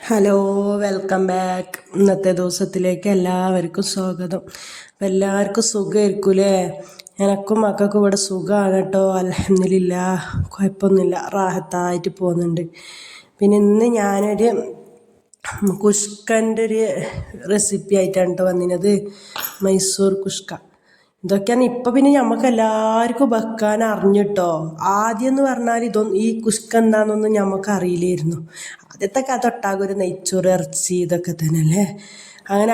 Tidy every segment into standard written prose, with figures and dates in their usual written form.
Hello, welcome back. ഇന്നത്തെ ദിവസത്തിലേക്ക് എല്ലാവർക്കും സ്വാഗതം. അപ്പം എല്ലാവർക്കും സുഖമായിരിക്കൂലേ? എനക്കും മക്കൾക്കും ഇവിടെ സുഖമാണ് കേട്ടോ. അൽഹംദുലില്ലാഹ്, കുഴപ്പമൊന്നുമില്ല, റാഹത്തായിട്ട് പോകുന്നുണ്ട്. പിന്നെ ഇന്ന് ഞാനൊരു കുഷ്കൻ്റെ ഒരു റെസിപ്പി ആയിട്ടാണ് കേട്ടോ വന്നിരുന്നത്. മൈസൂർ കുഷ്ക. ഇതൊക്കെയാണ് ഇപ്പം പിന്നെ നമുക്ക് എല്ലാവർക്കും വെക്കാൻ അറിഞ്ഞിട്ടോ. ആദ്യം എന്ന് പറഞ്ഞാൽ ഈ കുഷ്ക എന്താണെന്നൊന്നും നമുക്ക് അറിയില്ലായിരുന്നു. ആദ്യത്തെ കഥ ഒട്ടാകെ ഒരു നെയ്ച്ചോറ്, ഇറച്ചി ഇതൊക്കെ തന്നെ അല്ലേ. അങ്ങനെ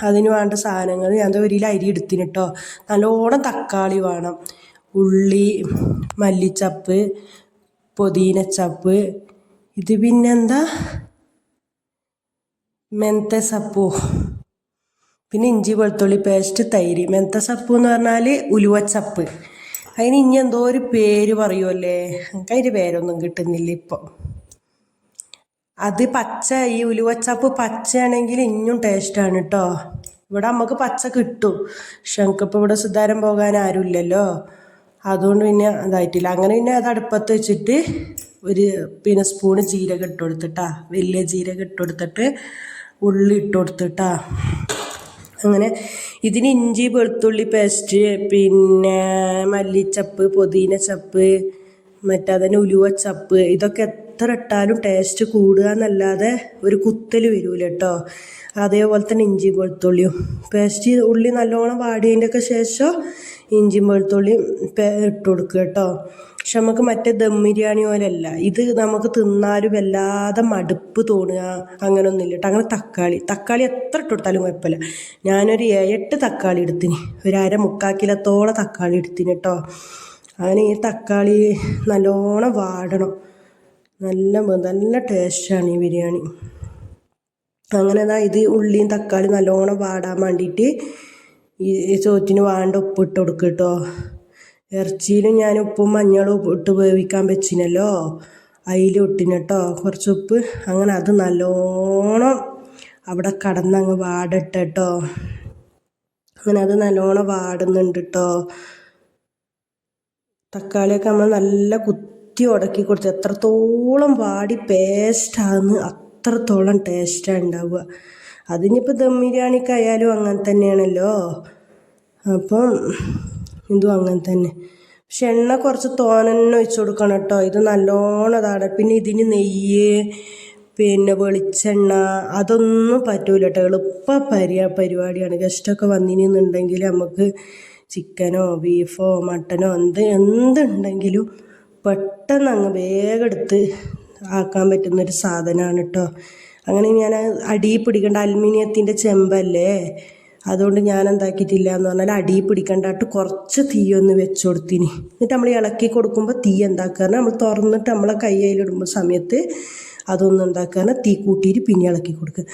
അതിന് വേണ്ട സാധനങ്ങൾ ഞാൻ ഒരു അരി എടുത്തിന് കേട്ടോ. നല്ലോണം തക്കാളി വേണം, ഉള്ളി, മല്ലിച്ചപ്പ്, പുതിനച്ചപ്പ്, ഇത് പിന്നെന്താ മെന്ത സപ്പു, പിന്നെ ഇഞ്ചി വെളുത്തുള്ളി പേസ്റ്റ്, തൈര്. മെന്ത സപ്പ് എന്ന് പറഞ്ഞാൽ ഉലുവച്ചപ്പ്. അതിന് ഇനി എന്തോ ഒരു പേര് പറയുമല്ലേ, എനിക്ക് അതിൻ്റെ പേരൊന്നും കിട്ടുന്നില്ല ഇപ്പം. അത് പച്ച, ഈ ഉലുവച്ചപ്പ് പച്ചയാണെങ്കിൽ ഇനിയും ടേസ്റ്റാണ് കേട്ടോ. ഇവിടെ നമുക്ക് പച്ച കിട്ടും, പക്ഷെ നമുക്കിപ്പോൾ ഇവിടെ സുധാരം പോകാൻ ആരുമില്ലല്ലോ, അതുകൊണ്ട് പിന്നെ അതായിട്ടില്ല. അങ്ങനെ പിന്നെ അത് അടുപ്പത്ത് വെച്ചിട്ട് പിന്നെ സ്പൂണ് ജീരകം ഇട്ട് കൊടുത്തിട്ടാ, വലിയ ജീരകം ഇട്ട് കൊടുത്തിട്ട് ഉള്ളി ഇട്ട് കൊടുത്തിട്ടാ. അങ്ങനെ ഇതിന് ഇഞ്ചി വെളുത്തുള്ളി പേസ്റ്റ്, പിന്നെ മല്ലിച്ചപ്പ്, പുതിനച്ചപ്പ്, മറ്റേ ഉലുവച്ചപ്പ്, ഇതൊക്കെ എത്ര ഇട്ടാലും ടേസ്റ്റ് കൂടുക എന്നല്ലാതെ ഒരു കുത്തൽ വരൂല കേട്ടോ. അതേപോലെ തന്നെ ഇഞ്ചി വെളുത്തുള്ളിയും പേസ്റ്റ്, ഉള്ളി നല്ലോണം വാടിയതിൻ്റെയൊക്കെ ശേഷം ഇഞ്ചി വെളുത്തുള്ളിയും ഇട്ട് കൊടുക്കുക കേട്ടോ. പക്ഷെ നമുക്ക് മറ്റേ ദം ബിരിയാണി പോലെയല്ല ഇത്, നമുക്ക് തിന്നാലും വല്ലാതെ മടുപ്പ് തോന്നുക അങ്ങനെയൊന്നുമില്ല കേട്ടോ. അങ്ങനെ തക്കാളി എത്ര ഇട്ട് കൊടുത്താലും കുഴപ്പമില്ല. ഞാനൊരു 7-8 തക്കാളി എടുത്തിന്, ഒരു മുക്കാൽ കിലോത്തോളം തക്കാളി എടുത്തിന് കേട്ടോ. അങ്ങനെ ഈ തക്കാളി നല്ലോണം വാടണം, നല്ല ടേസ്റ്റാണ് ഈ ബിരിയാണി. അങ്ങനെ ഇത് ഉള്ളിയും തക്കാളി നല്ലോണം വാടാൻ വേണ്ടിയിട്ട് ഈ ചോറ്റിന് വേണ്ട ഉപ്പിട്ട് കൊടുക്കുക കേട്ടോ. ഇറച്ചിയിലും ഞാൻ ഉപ്പും മഞ്ഞളും ഇട്ട് വേവിക്കാൻ വെച്ചിനല്ലോ, അതിലും ഇട്ടിന് കേട്ടോ കുറച്ച് ഉപ്പ്. അങ്ങനെ അത് നല്ലോണം അവിടെ കടന്നങ്ങ് വാടട്ടെ കേട്ടോ. അങ്ങനെ അത് നല്ലോണം വാടുന്നുണ്ട് കേട്ടോ. തക്കാളിയൊക്കെ നമ്മൾ നല്ല കുത്തി ഉടക്കി കൊടുത്ത് എത്രത്തോളം വാടി പേസ്റ്റാകുന്നു അത്രത്തോളം ടേസ്റ്റാണ് ഉണ്ടാവുക. അതിനിപ്പോൾ ദം ബിരിയാണിക്കായാലും അങ്ങനെ തന്നെയാണല്ലോ, അപ്പം ഇതും അങ്ങനെ തന്നെ. പക്ഷെ എണ്ണ കുറച്ച് തോനെന്നെ ഒഴിച്ച് കൊടുക്കണം കേട്ടോ. ഇത് നല്ലോണം ഇതാണ്. പിന്നെ ഇതിന് നെയ്യ്, പിന്നെ വെളിച്ചെണ്ണ അതൊന്നും പറ്റൂല കേട്ടോ. എളുപ്പ പരിപാടിയാണ്. ഗസ്റ്റൊക്കെ വന്നിരുന്നുണ്ടെങ്കിൽ നമുക്ക് ചിക്കനോ ബീഫോ മട്ടനോ എന്തുണ്ടെങ്കിലും പെട്ടെന്ന് അങ്ങ് വേഗം എടുത്ത് ആക്കാൻ പറ്റുന്നൊരു സാധനമാണ് കേട്ടോ. അങ്ങനെ ഞാൻ അടിയിൽ പിടിക്കേണ്ട അലുമിനിയത്തിൻ്റെ ചെമ്പല്ലേ, അതുകൊണ്ട് ഞാൻ എന്താക്കിയിട്ടില്ല എന്ന് പറഞ്ഞാൽ അടിയിൽ പിടിക്കേണ്ടായിട്ട് കുറച്ച് തീയൊന്ന് വെച്ച് കൊടുത്തിന്. എന്നിട്ട് നമ്മൾ ഇളക്കി കൊടുക്കുമ്പോൾ തീ എന്താക്കുക, നമ്മൾ തുറന്നിട്ട് നമ്മളെ കയ്യിലിടുമ്പോൾ സമയത്ത് അതൊന്നും എന്താക്കുക, തീ കൂട്ടിയിട്ട് പിന്നെ ഇളക്കി കൊടുക്കുക.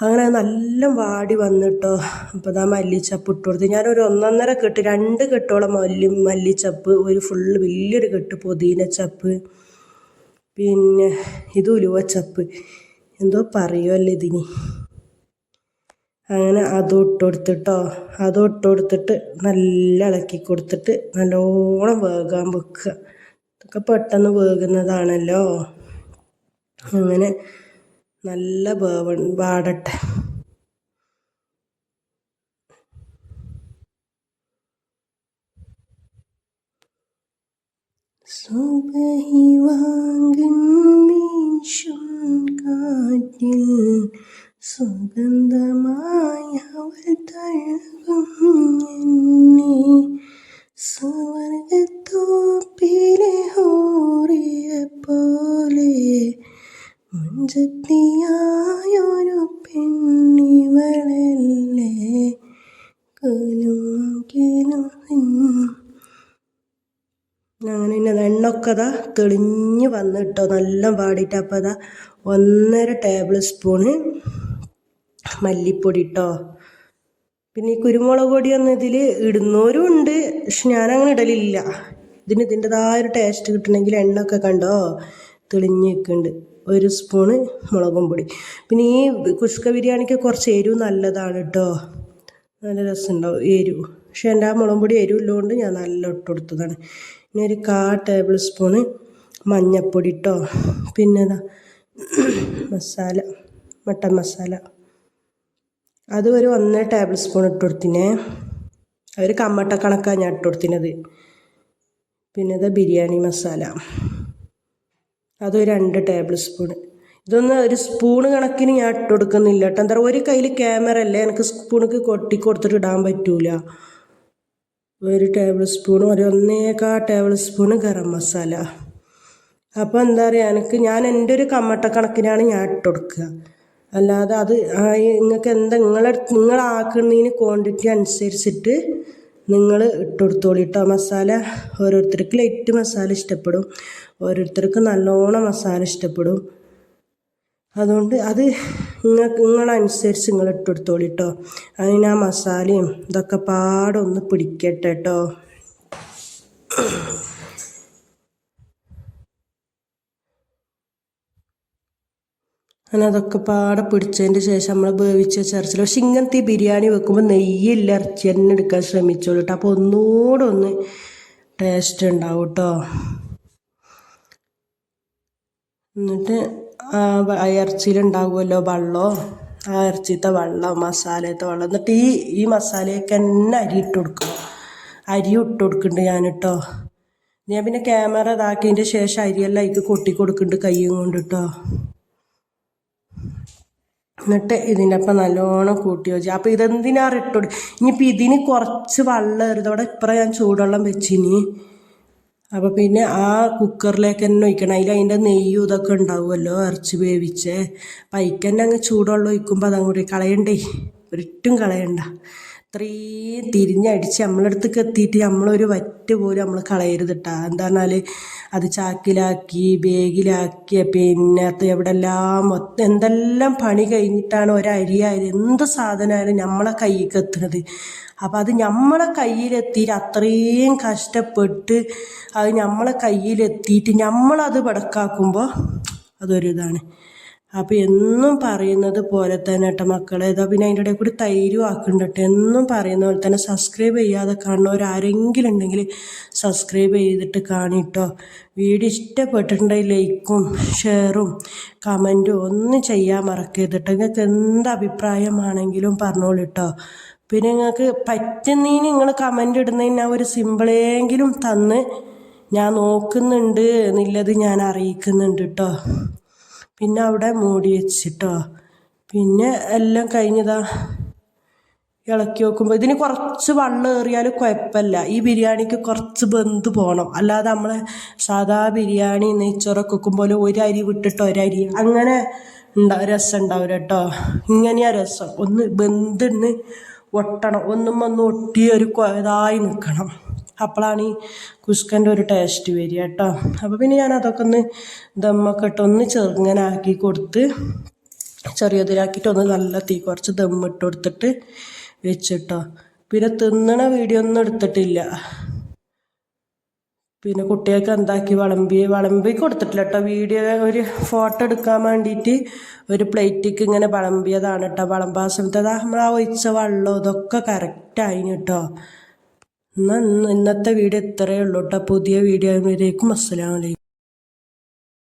അങ്ങനെ നല്ല വാടി വന്നിട്ടോ. അപ്പോൾ മല്ലിച്ചപ്പ് ഇട്ട് കൊടുത്ത് ഞാനൊരു 1.5 കെട്ട്, 2 കെട്ടോളം മല്ലിച്ചപ്പ്, ഒരു ഫുള്ള് വലിയൊരു കെട്ട് പുതിനച്ചപ്പ്, പിന്നെ ഇത് ഉലുവച്ചപ്പ് എന്തോ പറയുമല്ലോ ഇതിന്. അങ്ങനെ അതും ഇട്ട് കൊടുത്തിട്ടോ. അതും ഇട്ട് കൊടുത്തിട്ട് നല്ല ഇളക്കി കൊടുത്തിട്ട് നല്ലോണം വേകാൻ വെക്കുക. ഇതൊക്കെ പെട്ടെന്ന് വേകുന്നതാണല്ലോ. അങ്ങനെ നല്ല വാടട്ടെ. സുബഹി വാങ്ങിൻ വീശും കാറ്റിൽ സുഗന്ധമായ അവൾ തഴുകും എന്നെ, സുവർഗത്തോപ്പിലെ ഹൂറിയ പോലെ മുഞ്ചത്തിയായൊരു പെണ്ണിവളല്ലേ കലും. അങ്ങനെ പിന്നെ എണ്ണൊക്കെ തെളിഞ്ഞ് വന്നിട്ടോ, നല്ല വാടിയിട്ട്. അപ്പോൾ 1.5 ടേബിൾ സ്പൂണ് മല്ലിപ്പൊടി ഇട്ടോ. പിന്നെ ഈ കുരുമുളക് പൊടിയൊന്നും ഇതിൽ ഇടുന്നവരും ഉണ്ട്, പക്ഷെ ഞാനങ്ങനെ ഇടലില്ല. ഇതിൻ്റെതായൊരു ടേസ്റ്റ് കിട്ടണമെങ്കിൽ എണ്ണൊക്കെ കണ്ടോ തെളിഞ്ഞ് നിൽക്കുന്നുണ്ട്. 1 സ്പൂണ് മുളകും പൊടി. പിന്നെ ഈ കുഷ്ക ബിരിയാണിക്ക് കുറച്ച് എരിവ് നല്ലതാണ് കേട്ടോ, നല്ല രസമുണ്ടാവും എരിവ്. പക്ഷെ എൻ്റെ ആ മുളകും പൊടി എരിവുള്ളതുകൊണ്ട് ഞാൻ നല്ല ഇട്ട് കൊടുത്തതാണ്. പിന്നെ ഒരു 1/4 ടേബിൾ സ്പൂണ് മഞ്ഞൾപ്പൊടി ഇട്ടോ. പിന്നെ മസാല, മട്ടൻ മസാല അത് ഒരു 1 ടേബിൾ സ്പൂൺ ഇട്ട് കൊടുത്തിനെ. ഒരു കമ്മട്ട കണക്കാണ് ഞാൻ ഇട്ട് കൊടുത്തിനത്. പിന്നെ ഇത് ബിരിയാണി മസാല അതൊരു 2 ടേബിൾ സ്പൂൺ. ഇതൊന്നും ഒരു സ്പൂണ് കണക്കിന് ഞാൻ ഇട്ട് കൊടുക്കുന്നില്ല കേട്ടോ. എന്താ പറയുക, ഒരു കയ്യിൽ ക്യാമറ അല്ലേ, എനിക്ക് സ്പൂണക്ക് കൊട്ടി കൊടുത്തിട്ട് ഇടാൻ പറ്റൂല. 1 ടേബിൾ സ്പൂൺ, ഒരു 1.25 ടേബിൾ സ്പൂൺ ഗരം മസാല. അപ്പോൾ എന്താ പറയുക, ഞാൻ എൻ്റെ ഒരു കമ്മട്ട കണക്കിനാണ് ഞാൻ ഇട്ട് കൊടുക്കുക. അല്ലാതെ അത് നിങ്ങൾക്ക് എന്താ നിങ്ങളാക്കുന്നതിന് ക്വാണ്ടിറ്റി അനുസരിച്ചിട്ട് നിങ്ങൾ ഇട്ട് കൊടുത്തോളൂ കേട്ടോ. മസാല ഓരോരുത്തർക്ക് ലൈറ്റ് മസാല ഇഷ്ടപ്പെടും, ഓരോരുത്തർക്ക് നല്ലോണം മസാല ഇഷ്ടപ്പെടും. അതുകൊണ്ട് അത് നിങ്ങളനുസരിച്ച് നിങ്ങൾ ഇട്ട് കൊടുത്തോളൂ കേട്ടോ. അതിന് ആ മസാലയും ഇതൊക്കെ പാടൊന്ന് പിടിക്കട്ടെ കേട്ടോ. അങ്ങനെ അതൊക്കെ പാടെ പിടിച്ചതിൻ്റെ ശേഷം നമ്മൾ വേവിച്ച് വെച്ചിറച്ചില്ല. പക്ഷെ ഇങ്ങനത്തെ ഈ ബിരിയാണി വെക്കുമ്പോൾ നെയ്യില്ല ഇറച്ചി തന്നെ എടുക്കാൻ ശ്രമിച്ചോളൂ കേട്ടോ. അപ്പോൾ ഒന്നുകൂടെ ഒന്ന് ടേസ്റ്റ് ഉണ്ടാവും കേട്ടോ. എന്നിട്ട് ആ ഇറച്ചിയിലുണ്ടാകുമല്ലോ വെള്ളം, ആ ഇറച്ചിത്തെ വെള്ളം, മസാലത്തെ വെള്ളം, എന്നിട്ട് ഈ മസാലയൊക്കെ തന്നെ അരി ഇട്ട് കൊടുക്കണം. അരി ഇട്ട് കൊടുക്കുന്നുണ്ട് ഞാൻ കേട്ടോ. ഞാൻ പിന്നെ ക്യാമറ ഇതാക്കിയതിൻ്റെ ശേഷം അരിയെല്ലാം അതിക്ക് കൊട്ടി കൊടുക്കുന്നുണ്ട് കയ്യും കൊണ്ട് കേട്ടോ. എന്നിട്ട് ഇതിനപ്പം നല്ലോണം കൂട്ടി വെച്ചു. അപ്പോൾ ഇതെന്തിനാണ് ഇട്ടോട്. ഇനിയിപ്പോൾ ഇതിന് കുറച്ച് വെള്ളം എറിയതോടെ ഇപ്പുറം ഞാൻ ചൂടുവെള്ളം വെച്ചിനി. അപ്പോൾ പിന്നെ ആ കുക്കറിലേക്ക് തന്നെ ഒഴിക്കണം. അതിൻ്റെ നെയ്യും ഇതൊക്കെ ഉണ്ടാവുമല്ലോ, ഇറച്ചി വേവിച്ചേ. അപ്പം അതിക്ക് തന്നെ അങ്ങ് ചൂടുവെള്ളം ഒഴിക്കുമ്പോൾ അതങ്ങോട്ട് കളയണ്ടേ, ഒരിട്ടും കളയണ്ട. ഇത്രയും തിരിഞ്ഞടിച്ച് നമ്മളടുത്തേക്ക് എത്തിയിട്ട് നമ്മളൊരു വറ്റ് പോലും നമ്മൾ കളയരുത് കേട്ടോ. എന്താ പറഞ്ഞാൽ അത് ചാക്കിലാക്കി ബാഗിലാക്കിയ പിന്നെ എവിടെല്ലാം എന്തെല്ലാം പണി കഴിഞ്ഞിട്ടാണ് ഒരരിയായാലും എന്ത് സാധനമായാലും നമ്മളെ കയ്യിലേക്ക് എത്തുന്നത്. അപ്പം അത് നമ്മളെ കയ്യിലെത്തിയിട്ട് അത്രയും കഷ്ടപ്പെട്ട് അത് നമ്മളെ കയ്യിലെത്തിയിട്ട് നമ്മളത് പടക്കാക്കുമ്പോൾ അതൊരു ഇതാണ്. അപ്പോൾ എന്നും പറയുന്നത് പോലെ തന്നെ കേട്ടോ മക്കളെ. ഇതാ പിന്നെ അതിൻ്റെ ഇടയിൽ കൂടി തൈരും ആക്കുന്നുണ്ട്. എന്നും പറയുന്ന പോലെ തന്നെ സബ്സ്ക്രൈബ് ചെയ്യാതെ കാണുന്നവരാരെങ്കിലും ഉണ്ടെങ്കിൽ സബ്സ്ക്രൈബ് ചെയ്തിട്ട് കാണിട്ടോ. വീഡിയോ ഇഷ്ടപ്പെട്ടിട്ടുണ്ടെങ്കിൽ ലൈക്കും ഷെയറും കമൻറ്റും ഒന്നും ചെയ്യാൻ മറക്കരുത്. നിങ്ങൾക്ക് എന്ത് അഭിപ്രായമാണെങ്കിലും പറഞ്ഞോളൂ കേട്ടോ. പിന്നെ നിങ്ങൾക്ക് പറ്റുന്നതിന് നിങ്ങൾ കമൻ്റ് ഇടുന്നതിന് ഞാൻ ഒരു സിമ്പിളെങ്കിലും തന്ന് ഞാൻ നോക്കുന്നുണ്ട് എന്നുള്ളത് ഞാൻ അറിയിക്കുന്നുണ്ട് കേട്ടോ. പിന്നെ അവിടെ മൂടി വെച്ചിട്ടോ. പിന്നെ എല്ലാം കഴിഞ്ഞതാ ഇളക്കി നോക്കുമ്പോൾ ഇതിന് കുറച്ച് വെള്ളം ഏറിയാലും കുഴപ്പമില്ല. ഈ ബിരിയാണിക്ക് കുറച്ച് വെന്ത് പോകണം. അല്ലാതെ നമ്മളെ സാധാ ബിരിയാണി നെയ്ച്ചോറൊക്കെ വെക്കുമ്പോൾ ഒരു അരി വിട്ടിട്ട് ഒരരി അങ്ങനെ രസം ഉണ്ടാവില്ല കേട്ടോ. ഇങ്ങനെയാ രസം. ഒന്ന് വെന്തിന്ന് ഒട്ടണം, ഒന്നും ഒട്ടി ഒരു ഇതായി നിൽക്കണം. അപ്പോഴാണ് ഈ കുസ്കൻ്റെ ഒരു ടേസ്റ്റ് വരിക കേട്ടോ. അപ്പോൾ പിന്നെ ഞാൻ അതൊക്കെ ഒന്ന് ദമ്മൊക്കെ ഇട്ട് ഒന്ന് ചെറുങ്ങനാക്കി കൊടുത്ത് ചെറിയതിലാക്കിയിട്ട് ഒന്ന് നല്ല തീ കുറച്ച് ദമ്മിട്ട് കൊടുത്തിട്ട് വെച്ചിട്ടോ. പിന്നെ തിന്നണ വീഡിയോ ഒന്നും എടുത്തിട്ടില്ല. പിന്നെ കുട്ടികൾക്ക് എന്താക്കി വിളമ്പി കൊടുത്തിട്ടില്ല കേട്ടോ. വീഡിയോ ഒരു ഫോട്ടോ എടുക്കാൻ വേണ്ടിയിട്ട് ഒരു പ്ലേറ്റിക്ക് ഇങ്ങനെ വിളമ്പിയതാണ് കേട്ടോ. വിളമ്പാ സമയത്ത് നമ്മൾ ആ ഒഴിച്ച വെള്ളം ഇതൊക്കെ കറക്റ്റായിന് കേട്ടോ. ഇന്നത്തെ വീഡിയോ ഇത്രയേ ഉള്ളൂ കേട്ടോ. പുതിയ വീഡിയോ വരേക്കും അസ്സലാമു അലൈക്കും.